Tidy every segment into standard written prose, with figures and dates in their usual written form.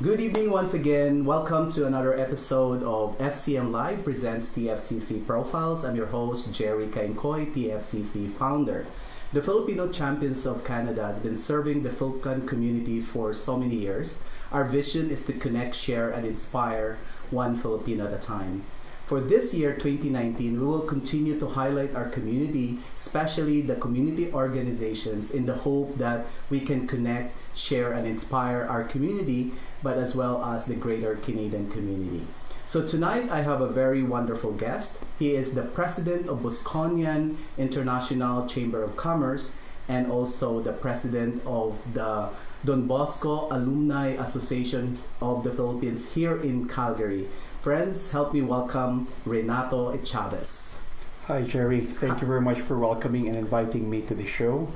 Good evening once again. Welcome to another episode of FCM Live presents TFCC Profiles. I'm your host, Jerry Caingcoy, TFCC founder. The Filipino Champions of Canada has been serving the Philippine community for so many years. Our vision is to connect, share, and inspire one Filipino at a time. For this year, 2019, we will continue to highlight our community, especially the community organizations, in the hope that we can connect, share, and inspire our community, but as well as the greater Canadian community. So tonight, I have a very wonderful guest. He is the president of Bosconian International Chamber of Commerce and also the president of the DonBoscoalumni Association of the Philippines here in Calgary. Friends, help me welcome Renato Echavez. Hi, Jerry. Thank you very much for welcoming and inviting me to the show.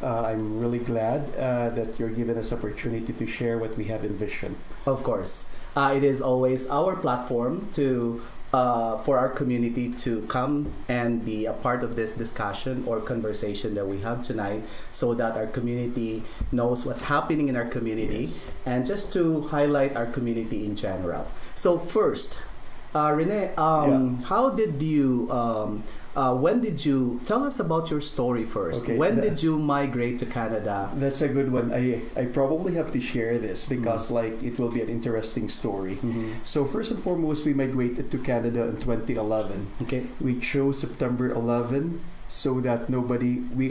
I'm really glad that you're giving us opportunity to share what we have envisioned. Of course. It is always our platform to for our community to come and be a part of this discussion or conversation that we have tonight so that our community knows what's happening in our community and just to highlight our community in general. So first, Rene, how did you when did you tell us about your story first? Okay, when did you migrate to Canada? That's a good one. I probably have to share this because it will be an interesting story. So first and foremost, we migrated to Canada in 2011. Okay. We chose September 11 so that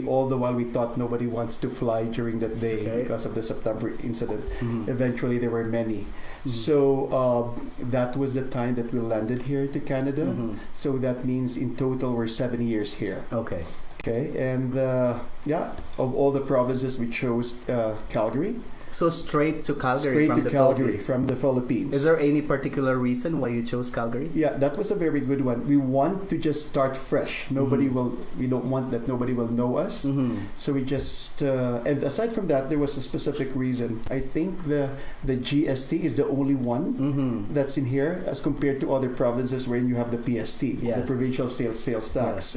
all the while we thought nobody wants to fly during that day because of the September incident. Eventually there were many. So that was the time that we landed here to Canada. So that means in total we're 7 years here. Okay. And of all the provinces we chose Calgary. So straight to Calgary Straight from to the Calgary Philippines. from the Philippines. Is there any particular reason why you chose Calgary? Yeah, that was a very good one. We want to just start fresh. We don't want that nobody will know us. So we just, and aside from that, there was a specific reason. I think the GST is the only one that's in here as compared to other provinces where you have the PST, the provincial sales tax.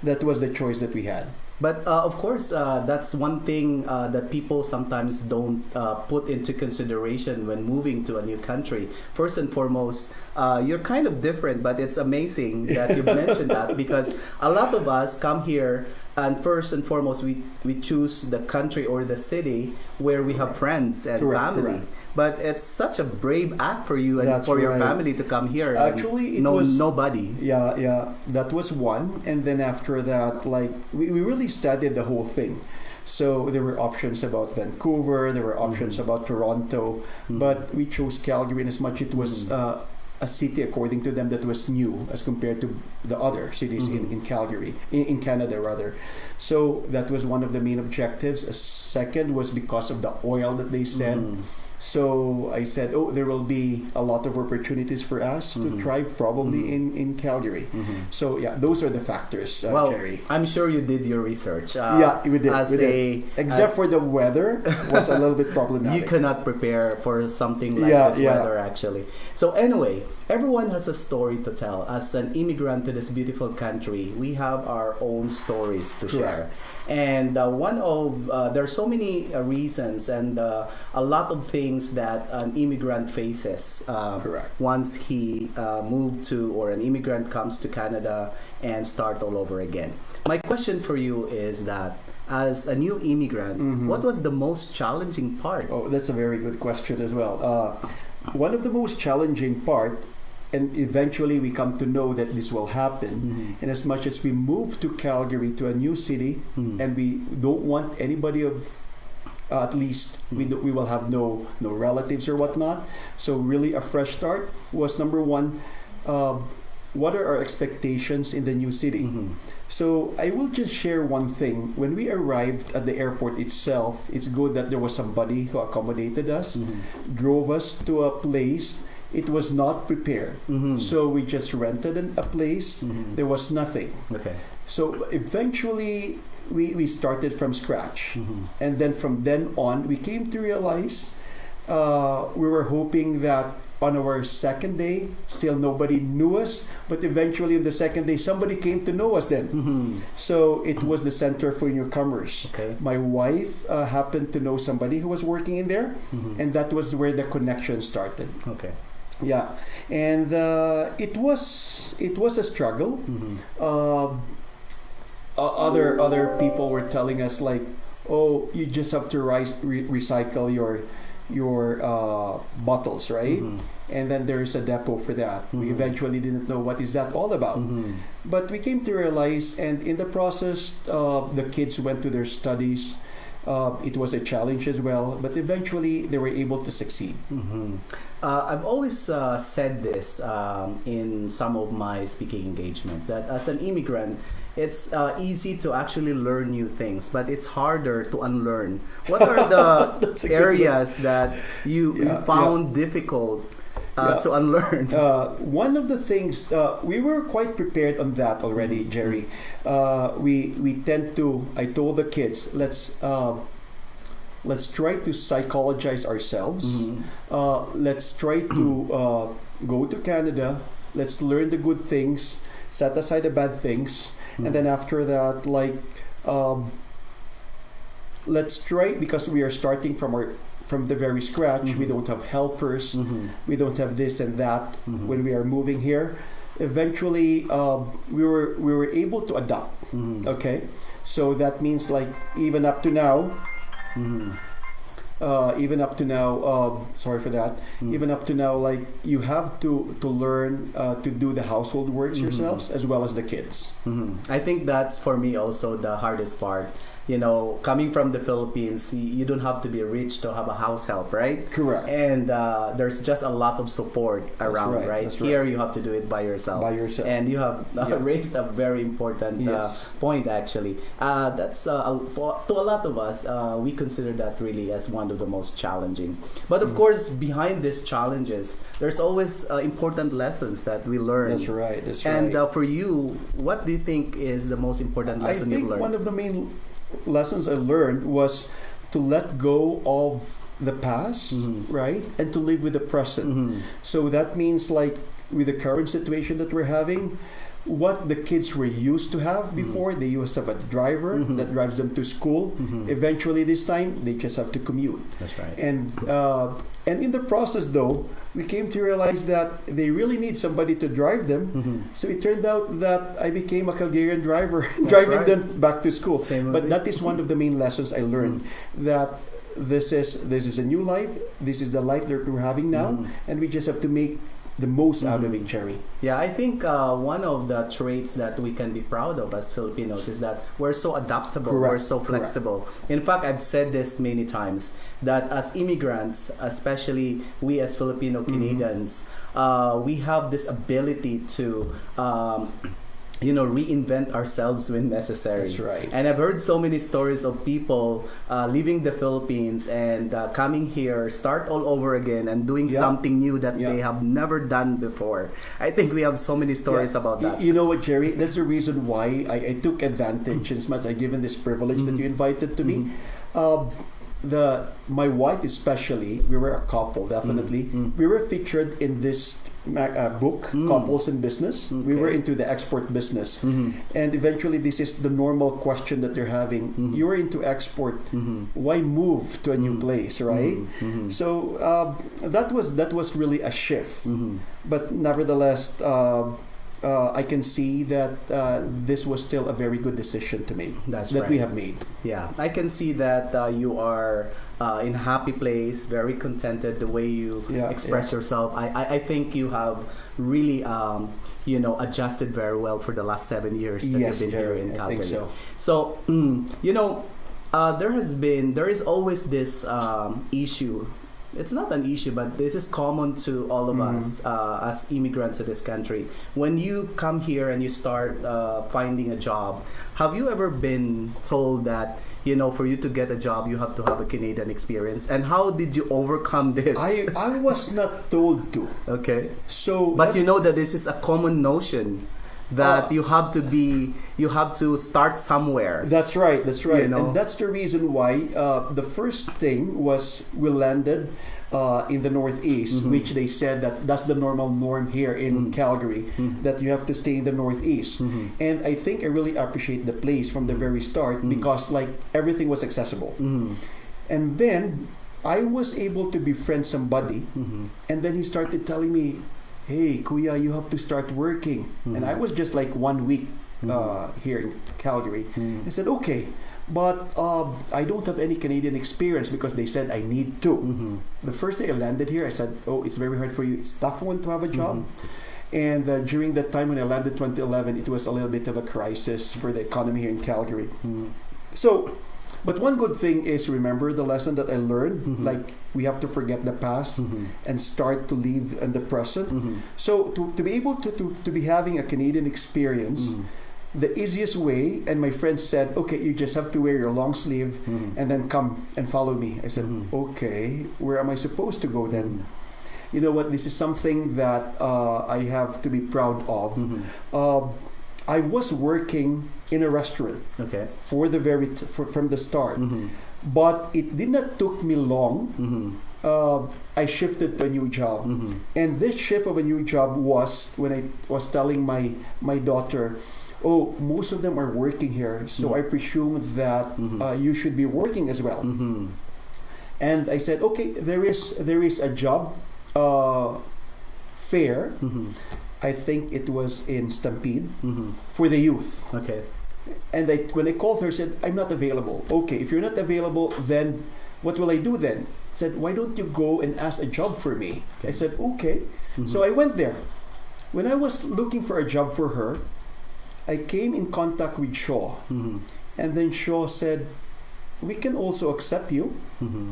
That was the choice that we had. But of course, that's one thing that people sometimes don't put into consideration when moving to a new country. First and foremost, you're kind of different, but it's amazing that you mentioned that because a lot of us come here and first and foremost, we choose the country or the city where we have friends and family. But it's such a brave act for you and for your family to come here. Actually, it was nobody. Yeah, that was one. And then after that, we really studied the whole thing. So there were options about Vancouver, there were options about Toronto, but we chose Calgary in as much it was a city according to them that was new as compared to the other cities in Calgary, in Canada rather. So that was one of the main objectives. A second was because of the oil that they said. So I said, there will be a lot of opportunities for us to thrive probably in Calgary. So those are the factors, Jerry. I'm sure you did your research. We did. Except for the weather was a little bit problematic. You cannot prepare for something like this weather actually. So anyway, everyone has a story to tell. As an immigrant to this beautiful country, we have our own stories to share. And there are so many reasons and a lot of things that an immigrant faces once he moved to, or an immigrant comes to Canada and start all over again. My question for you is that as a new immigrant, what was the most challenging part? Oh, that's a very good question as well. One of the most challenging part, and eventually we come to know that this will happen. And as much as we move to Calgary, to a new city, and we don't want anybody of, at least we will have no relatives or whatnot. So really a fresh start was number one. What are our expectations in the new city? So I will just share one thing. When we arrived at the airport itself, it's good that there was somebody who accommodated us, drove us to a place. It was not prepared. So we just rented a place. There was nothing. Okay. So eventually we started from scratch. And then from then on, we came to realize we were hoping that, on our second day, still nobody knew us, but eventually on the second day, somebody came to know us then. So it was the Center for Newcomers. Okay. My wife happened to know somebody who was working in there, and that was where the connection started. Okay. Yeah, and it was a struggle. Other people were telling us like, oh, you just have to recycle your bottles, right? And then there is a depot for that. We eventually didn't know what is that all about, but we came to realize, and in the process, the kids went to their studies. It was a challenge as well, but eventually they were able to succeed. I've always said this in some of my speaking engagements, that as an immigrant, it's easy to actually learn new things, but it's harder to unlearn. What are the areas that you found difficult to unlearn? One of the things, we were quite prepared on that already, Jerry. We tend to, I told the kids, let's try to psychologize ourselves. Let's try to go to Canada. Let's learn the good things, set aside the bad things, and then after that, like, let's try, because we are starting from the very scratch. We don't have helpers. We don't have this and that when we are moving here. Eventually, we were able to adapt. Okay, so that means like even up to now. Sorry for that. Even up to now, like, you have to learn to do the household works yourselves as well as the kids. I think that's for me also the hardest part. You know, coming from the Philippines, you don't have to be rich to have a house help, right? Correct. And there's just a lot of support around, right? Here you have to do it by yourself. And you have raised a very important point, actually. That's to a lot of us, we consider that really as one of the most challenging. But of course, behind these challenges, there's always important lessons that we learn. That's right. And for you, what do you think is the most important lesson you've learned? One of the main lessons I learned was to let go of the past, right, and to live with the present. So that means, like, with the current situation that we're having, what the kids were used to have before, they used to have a driver that drives them to school. Eventually, this time they just have to commute. That's right. And in the process, though, we came to realize that they really need somebody to drive them. So it turned out that I became a Calgarian driver, driving them back to school. But that is one of the main lessons I learned, that this is a new life. This is the life that we're having now, and we just have to make the most out of it, Jerry. Yeah, I think one of the traits that we can be proud of as Filipinos is that we're so adaptable, we're so flexible. In fact, I've said this many times, that as immigrants, especially we as Filipino Canadians, we have this ability to reinvent ourselves when necessary. That's right. And I've heard so many stories of people leaving the Philippines and coming here, start all over again, and doing something new that they have never done before. I think we have so many stories about that. You know what, Jerry? That's the reason why I took advantage, as much as I given this privilege that you invited to me. My wife especially, we were a couple, definitely. We were featured in this book, Couples in Business. We were into the export business, and eventually this is the normal question that they're having. You're into export, why move to a new place, right? So that was really a shift, but nevertheless, I can see that this was still a very good decision to make that we have made. Yeah, I can see that you are in a happy place, very contented the way you express yourself. I think you have really adjusted very well for the last 7 years that you've been here in Calgary. I think so there is always this issue. It's not an issue, but this is common to all of us as immigrants to this country. When you come here and you start finding a job, have you ever been told that, for you to get a job, you have to have a Canadian experience? And how did you overcome this? I was not told to. Okay. So, but you know that this is a common notion that you have to start somewhere. That's right. You know? And that's the reason why the first thing was we landed in the Northeast, which they said that's the norm here in Calgary, that you have to stay in the Northeast. And I think I really appreciate the place from the very start because like everything was accessible. And then I was able to befriend somebody, and then he started telling me, "Hey, Kuya, you have to start working." And I was just like 1 week here in Calgary. I said, "Okay, but I don't have any Canadian experience because they said I need to." The first day I landed here, I said, "Oh, it's very hard for you. It's tough one to have a job." And during that time when I landed 2011, it was a little bit of a crisis for the economy here in Calgary. So, but one good thing is remember the lesson that I learned, like we have to forget the past and start to live in the present. So to be able to be having a Canadian experience, the easiest way, and my friend said, "Okay, you just have to wear your long sleeve and then come and follow me." I said, "Okay, where am I supposed to go then?" You know what, this is something that I have to be proud of. I was working in a restaurant for the from the start, but it did not took me long. I shifted to a new job, and this shift of a new job was when I was telling my daughter, "Oh, most of them are working here, so I presume that you should be working as well." And I said, "Okay, there is a job fair." I think it was in Stampede for the youth. Okay. And when I called her, I said, "I'm not available." "Okay, if you're not available, then what will I do then?" Said, "Why don't you go and ask a job for me?" I said, "Okay." So I went there. When I was looking for a job for her, I came in contact with Shaw. And then Shaw said, "We can also accept you."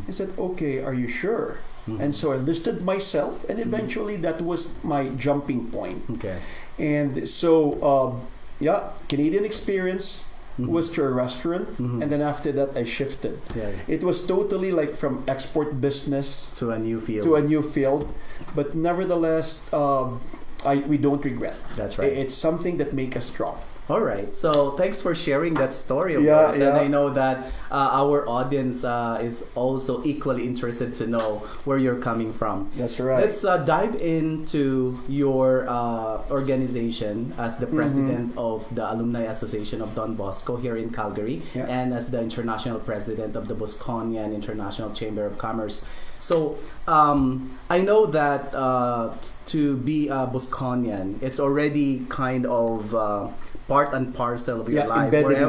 I said, "Okay, are you sure?" And so I listed myself, and eventually that was my jumping point. Okay. And so, Canadian experience was to a restaurant, and then after that I shifted. It was totally like from export business to a new field. But nevertheless, we don't regret. That's right. It's something that makes us strong. All right. So thanks for sharing that story of yours. And I know that our audience is also equally interested to know where you're coming from. That's right. Let's dive into your organization as the president of the Alumni Association of Don Bosco here in Calgary, and as the international president of the Bosconian International Chamber of Commerce. So I know that to be a Bosconian, it's already kind of part and parcel of your life. Embedded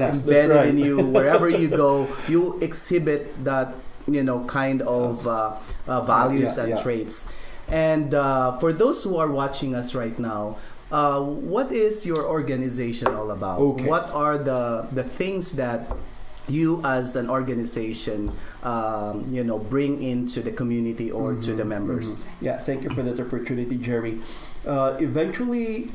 in you. Wherever you go, you exhibit that kind of values and traits. And for those who are watching us right now, what is your organization all about? Okay. What are the things that you as an organization bring into the community or to the members? Yeah, thank you for that opportunity, Jerry. Eventually,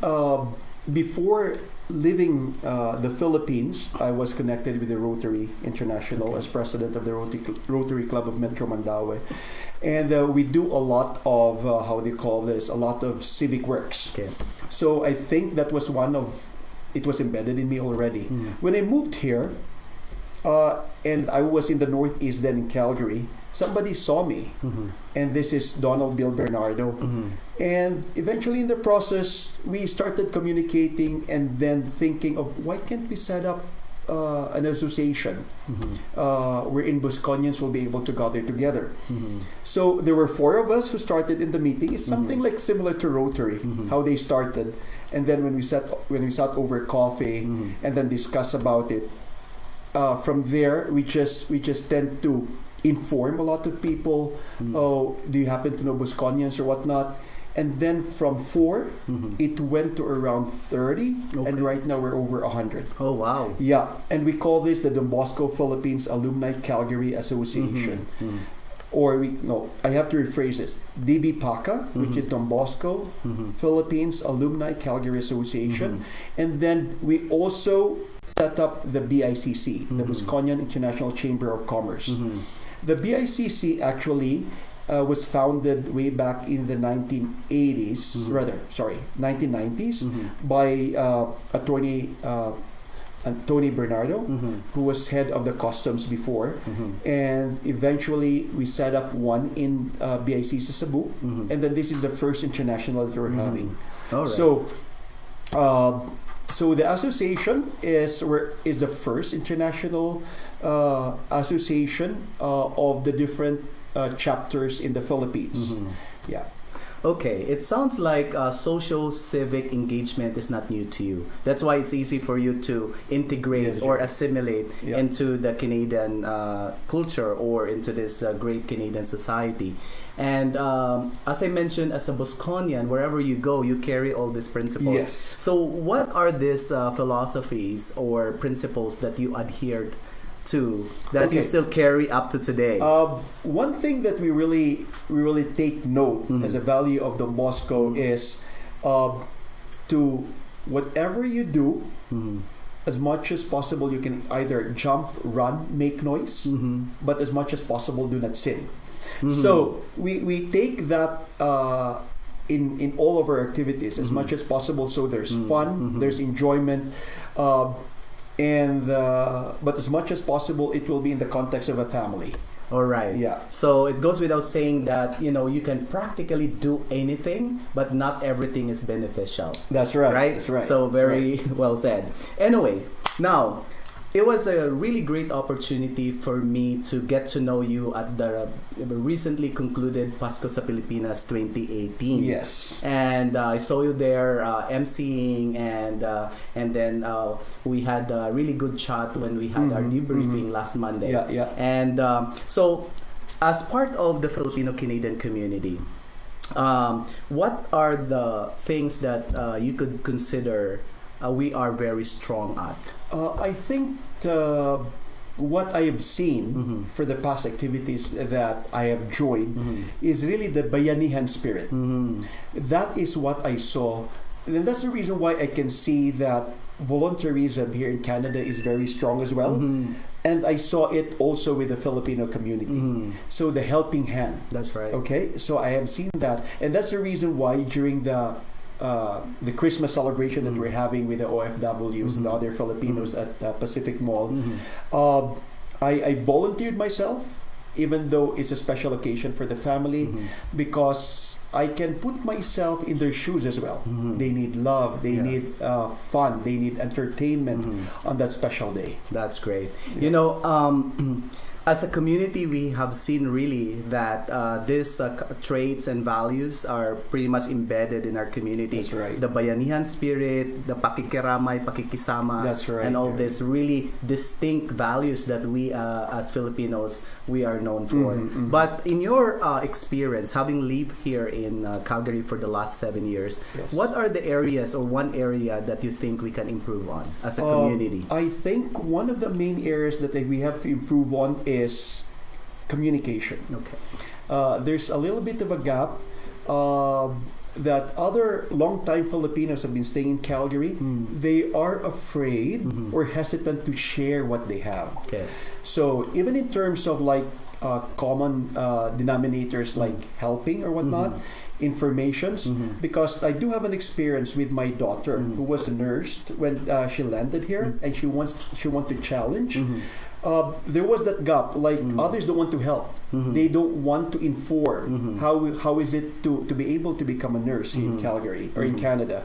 before leaving the Philippines, I was connected with the Rotary International as president of the Rotary Club of Metro Mandaue. And we do a lot of, a lot of civic works. Okay. So I think that was it was embedded in me already. When I moved here, and I was in the Northeast then in Calgary, somebody saw me, and this is Donald Bill Bernardo. And eventually in the process, we started communicating and then thinking of why can't we set up an association wherein Bosconians will be able to gather together. So there were 4 of us who started in the meeting. It's something like similar to Rotary, how they started. And then when we sat over coffee and then discuss about it, from there we just tend to inform a lot of people. Oh, do you happen to know Bosconians or whatnot? And then from 4, it went to around 30, and right now we're over 100. Oh, wow. Yeah, and we call this the DonBosco Philippines Alumni Calgary Association. Or I have to rephrase this. DBPACA, which is DonBosco Philippines Alumni Calgary Association. And then we also set up the BICC, the Bosconian International Chamber of Commerce. The BICC actually was founded way back in the 1980s, 1990s, by attorney Tony Bernardo, who was head of the customs before, and eventually we set up one in BICC Cebu, and then this is the first international that we're having. All right. So the association is the first international association of the different chapters in the Philippines. Yeah. Okay, it sounds like social civic engagement is not new to you. That's why it's easy for you to integrate or assimilate into the Canadian culture or into this great Canadian society. And as I mentioned, as a Bosconian, wherever you go, you carry all these principles. Yes. So what are these philosophies or principles that you adhered to that you still carry up to today? One thing that we really take note as a value of Don Bosco is to whatever you do, as much as possible you can either jump, run, make noise, but as much as possible do not sin. So we take that in all of our activities as much as possible. So there's fun, there's enjoyment. But as much as possible, it will be in the context of a family. All right. Yeah. So it goes without saying that you can practically do anything, but not everything is beneficial. That's right. Right. That's right. So very well said. Anyway, now it was a really great opportunity for me to get to know you at the recently concluded Pasko sa Pilipinas 2018. Yes. And I saw you there emceeing, and then we had a really good chat when we had our debriefing last Monday. Yeah, yeah. And so, as part of the Filipino-Canadian community, what are the things that you could consider we are very strong at? I think what I have seen for the past activities that I have joined is really the bayanihan spirit. That is what I saw. And that's the reason why I can see that voluntarism here in Canada is very strong as well. And I saw it also with the Filipino community. So the helping hand. That's right. Okay, so I have seen that. And that's the reason why during the Christmas celebration that we're having with the OFWs and the other Filipinos at Pacific Mall, I volunteered myself, even though it's a special occasion for the family, because I can put myself in their shoes as well. They need love, they need fun, they need entertainment on that special day. That's great. As a community, we have seen really that these traits and values are pretty much embedded in our community. That's right. The bayanihan spirit, the pakikiramay, pakikisama, that's right, and all this really distinct values that we as Filipinos, we are known for. But in your experience, having lived here in Calgary for the last 7 years, what are the areas or one area that you think we can improve on as a community? I think one of the main areas that we have to improve on is communication. Okay. There's a little bit of a gap that other long-time Filipinos have been staying in Calgary. They are afraid or hesitant to share what they have. Okay. So even in terms of like common denominators like helping or whatnot, informations, because I do have an experience with my daughter who was nursed when she landed here, and she wants to challenge. There was that gap, like others don't want to help. They don't want to inform how is it to be able to become a nurse in Calgary or in Canada.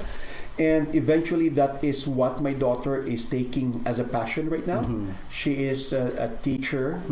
And eventually that is what my daughter is taking as a passion right now. She is a teacher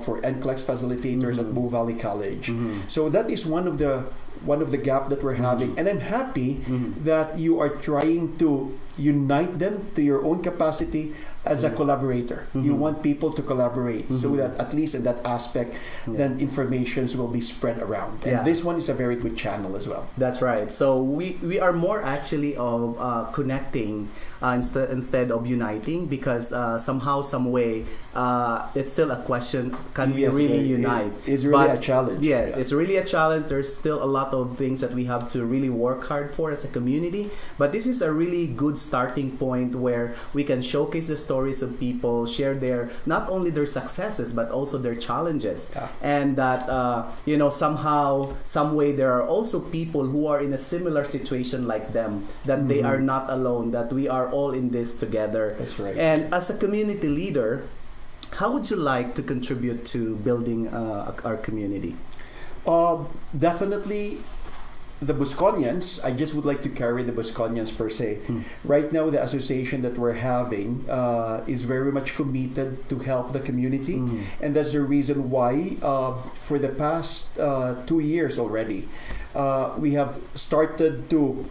for NCLEX facilitators at Bow Valley College. So that is one of the gap that we're having, and I'm happy that you are trying to unite them to your own capacity as a collaborator. You want people to collaborate so that at least in that aspect, then informations will be spread around. And this one is a very good channel as well. That's right. So we are more actually of connecting instead of uniting, because somehow, some way, it's still a question: can we really unite? It's really a challenge. Yes, it's really a challenge. There's still a lot lot of things that we have to really work hard for as a community. But this is a really good starting point where we can showcase the stories of people, share their not only their successes but also their challenges, and that somehow, some way, there are also people who are in a similar situation like them. That they are not alone. That we are all in this together. That's right. And as a community leader, how would you like to contribute to building our community? Definitely the Bosconians. I just would like to carry the Bosconians per se. Right now, the association that we're having is very much committed to help the community, and that's the reason why for the past 2 years already, we have started to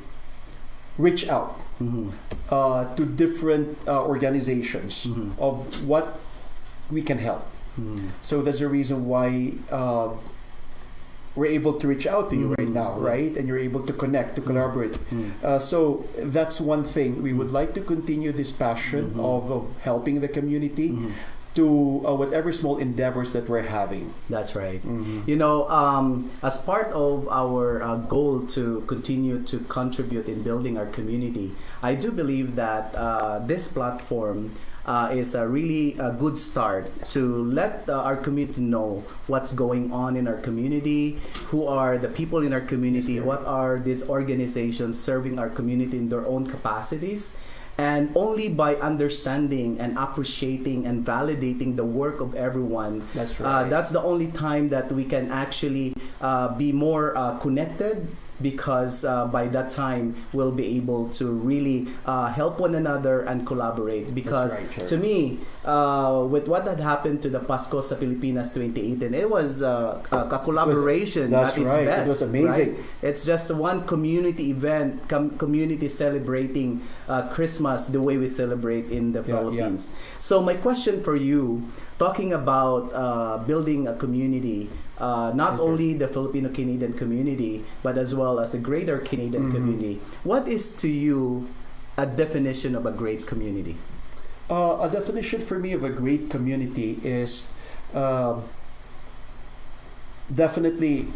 reach out to different organizations of what we can help. So that's the reason why we're able to reach out to you right now, right? And you're able to connect, to collaborate. So that's one thing. We would like to continue this passion of helping the community to whatever small endeavors that we're having. That's right. As part of our goal to continue to contribute in building our community, I do believe that this platform is a really good start to let our community know what's going on in our community, who are the people in our community, what are these organizations serving our community in their own capacities. And only by understanding and appreciating and validating the work of everyone, that's right. That's the only time that we can actually be more connected, because by that time we'll be able to really help one another and collaborate. Because right, to me, with what had happened to the Bosco sa Pilipinas 2018, it was a collaboration that's at its right. best. It was amazing. Right? It's just one community event, community celebrating Christmas the way we celebrate in the Philippines. So my question for you, talking about building a community, not only the Filipino-Canadian community, but as well as the greater Canadian community. What is to you a definition of a great community? A definition for me of a great community is definitely,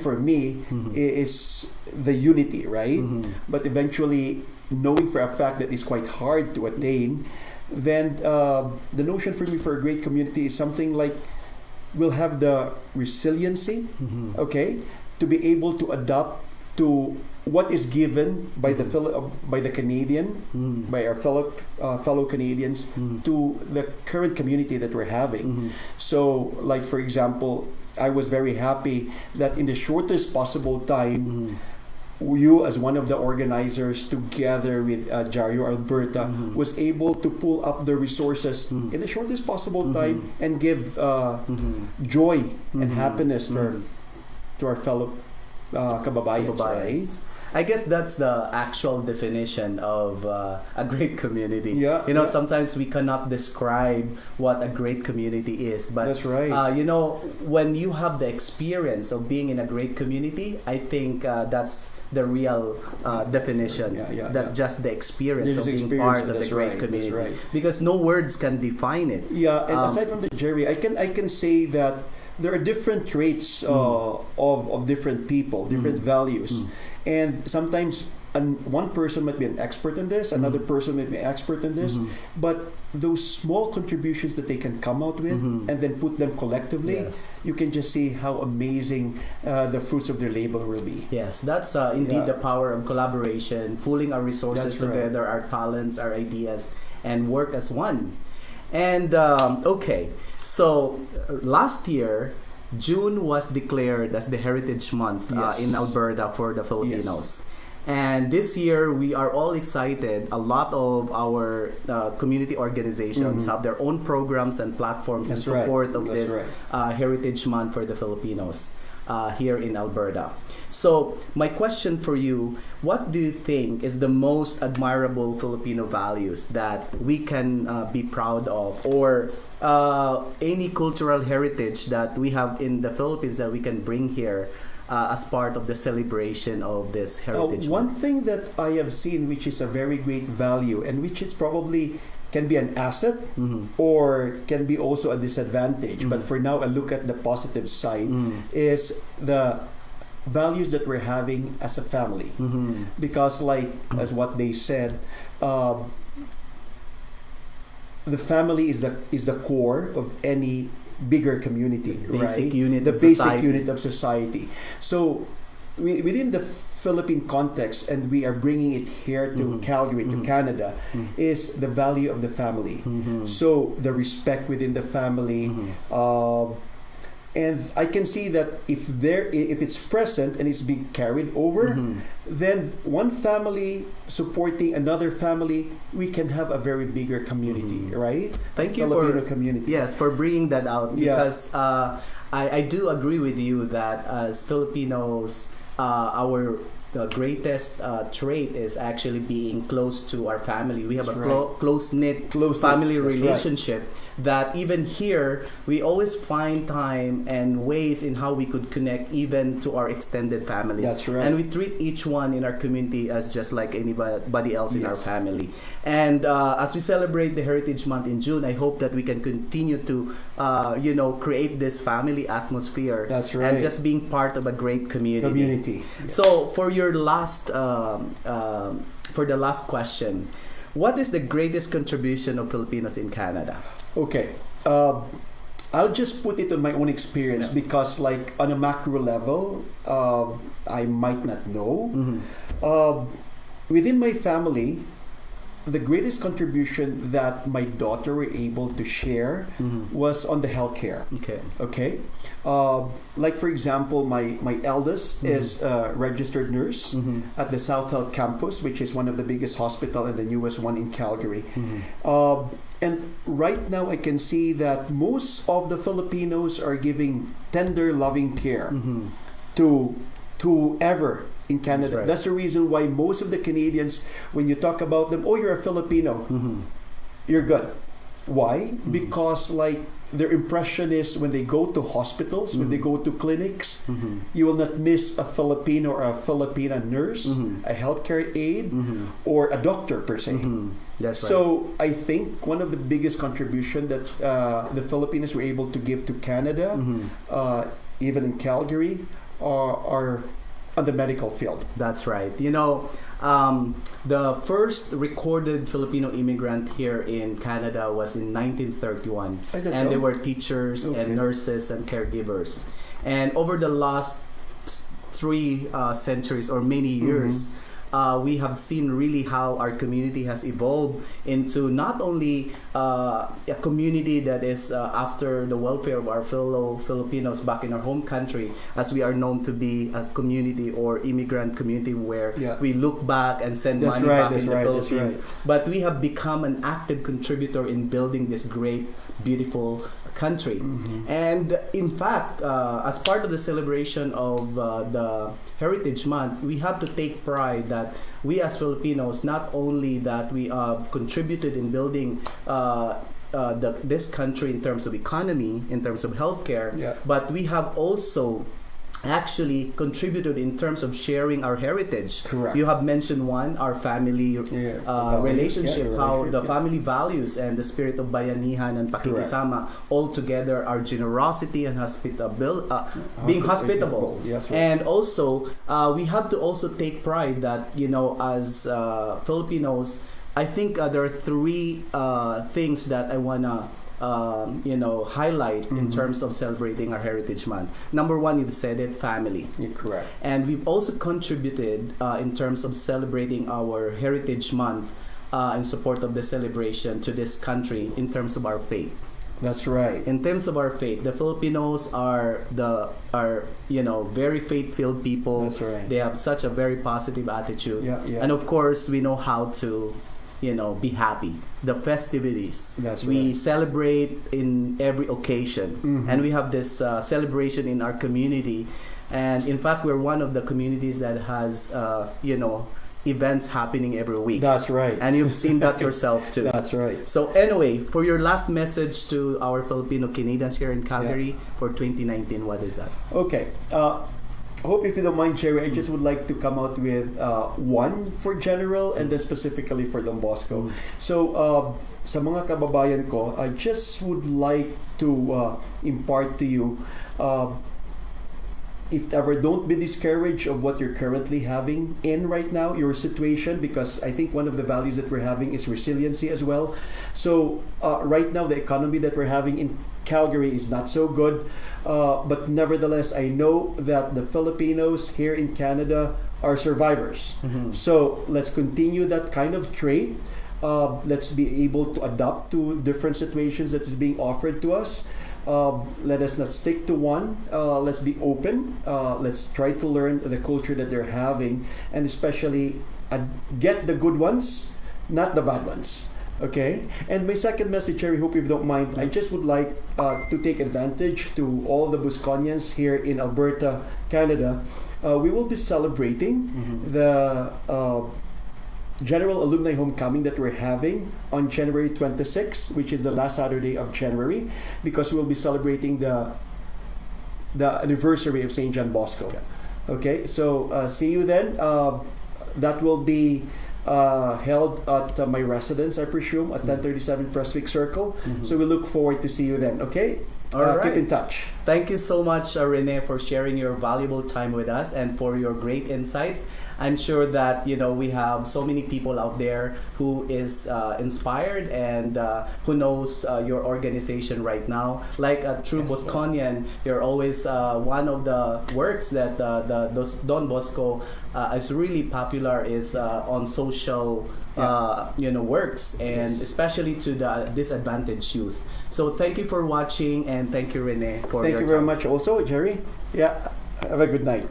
for me, is the unity, right? But eventually, knowing for a fact that it's quite hard to attain, then the notion for me for a great community is something like we'll have the resiliency, okay, to be able to adapt to what is given by the Canadian, by our fellow Canadians, to the current community that we're having. So, like for example, I was very happy that in the shortest possible time, you as one of the organizers together with Jario Alberta was able to pull up the resources in the shortest possible time and give joy and happiness to our fellow kababayans, right? I guess that's the actual definition of a great community. Sometimes we cannot describe what a great community is, but that's right. When you have the experience of being in a great community, I think that's the real definition. Just the experience of being part of the great community. Right. Because no words can define it. And aside from the Jerry, I can say that there are different traits of different people, different values. And sometimes one person might be an expert in this, another person might be an expert in this, but those small contributions that they can come out with and then put them collectively, you can just see how amazing the fruits of their labor will be. Yes, that's indeed the power of collaboration, pooling our resources together, our talents, our ideas, and work as one. And so last year, June was declared as the Heritage Month in Alberta for the Filipinos. And this year, we are all excited. A lot of our community organizations have their own programs and platforms in support of this Heritage Month for the Filipinos here in Alberta. So, my question for you, what do you think is the most admirable Filipino values that we can be proud of, or any cultural heritage that we have in the Philippines that we can bring here as part of the celebration of this Heritage Month? One thing that I have seen, which is a very great value, and which is probably can be an asset or can be also a disadvantage. But for now, I look at the positive side, is the values that we're having as a family. Because like as what they said, the family is the core of any bigger community, basic right? unit The of basic society. unit of society. So within the Philippine context, and we are bringing it here to Calgary, to Canada, is the value of the family. So the respect within the family, and I can see that if it's present and it's being carried over, then one family supporting another family, we can have a very bigger community, right? Thank you Filipino for community. Yes, for bringing that out, Yeah. because I do agree with you that as Filipinos, our the greatest trait is actually being close to our family. We have That's a right. close-knit Close-knit, family that's right. relationship that even here, we always find time and ways in how we could connect even to our extended families. That's right. And we treat each one in our community as just like anybody else in our Yes. family. And as we celebrate the Heritage Month in June, I hope that we can continue to, create this family atmosphere. That's right. And just being part of a great community. Yeah. So for your last, for the last question, what is the greatest contribution of Filipinos in Canada? Okay. I'll just put it on my own experience, Yeah. because like on a macro level, I might not know. Within my family, the greatest contribution that my daughter were able to share was on the healthcare. Okay. Okay, like for example, my eldest is a registered nurse at the South Health Campus, which is one of the biggest hospital and the newest one in Calgary. And right now, I can see that most of the Filipinos are giving tender, loving care to whoever in Canada. right. That's the reason why most of the Canadians, when you talk about them, oh, you're a Filipino, you're good. Why? Because like their impression is when they go to hospitals, when they go to clinics, you will not miss a Filipino or a Filipina nurse, a healthcare aide, or a doctor per se. That's right. So I think one of the biggest contribution that the Filipinos were able to give to Canada, even in Calgary, are on the medical field. That's right. The first recorded Filipino immigrant here in Canada was in 1931. Is that And so? they were teachers Okay. and nurses and caregivers. And over the last 3 centuries or many years, we have seen really how our community has evolved into not only a community that is after the welfare of our fellow Filipinos back in our home country, as we are known to be a community or immigrant community where Yeah. we look back and send That's money right, back that's in the right, that's Philippines. right. But we have become an active contributor in building this great, beautiful country. And in fact, as part of the celebration of the Heritage Month, we have to take pride that we as Filipinos, not only that we have contributed in building this country in terms of economy, in terms of healthcare, Yeah. but we have also actually contributed in terms of sharing our heritage. Correct. You have mentioned one, our family relationship, Yeah, how the relationship, yeah. family values and the spirit of bayanihan and pakikisama all together, our generosity and being hospitable. Yes, right. And also, we have to also take pride that, as Filipinos, I think there are 3 things that I wanna highlight in terms of celebrating our Heritage Month. Number 1, you've said it, family. You're correct. And we've also contributed in terms of celebrating our Heritage Month in support of the celebration to this country in terms of our faith. That's right. In terms of our faith, the Filipinos are very faith-filled people. That's right. They have such a very positive attitude. Yeah, yeah. And of course, we know how to be happy. The festivities. That's we right. celebrate in every occasion. And we have this celebration in our community. And in fact, we're one of the communities that has, events happening every week. That's right. And you've seen that yourself too. That's right. So anyway, for your last message to our Filipino Canadians here in Calgary for 2019, what is that? Okay. Hope if you don't mind, Jerry, I just would like to come out with one for general and then specifically for Don Bosco. So, sa mga kababayan ko, I just would like to impart to you if ever, don't be discouraged of what you're currently having in right now, your situation, because I think one of the values that we're having is resiliency as well. So right now, the economy that we're having in Calgary is not so good, but nevertheless, I know that the Filipinos here in Canada are survivors. So let's continue that kind of trait. Let's be able to adapt to different situations that is being offered to us. Let us not stick to one. Let's be open. Let's try to learn the culture that they're having, and especially get the good ones, not the bad ones. Okay? And my second message, Cherry, hope you don't mind, I just would like to take advantage to all the Bosconians here in Alberta, Canada. We will be celebrating the General Alumni Homecoming that we're having on January 26th, which is the last Saturday of January, because we'll be celebrating the anniversary of St. John Bosco. Okay, so see you then. That will be held at my residence, I presume, at 1037 Prestwick Circle. So we look forward to see you then. Okay. All right. Keep in touch. Thank you so much, Rene, for sharing your valuable time with us and for your great insights. I'm sure that we have so many people out there who is inspired and who knows your organization right now. Like a true Bosconian, you're always one of the works that those Don Bosco is really popular is on social works, and especially to the disadvantaged youth. So thank you for watching, and thank you, Rene, for your time. Thank you very much also, Jerry. Yeah, have a good night.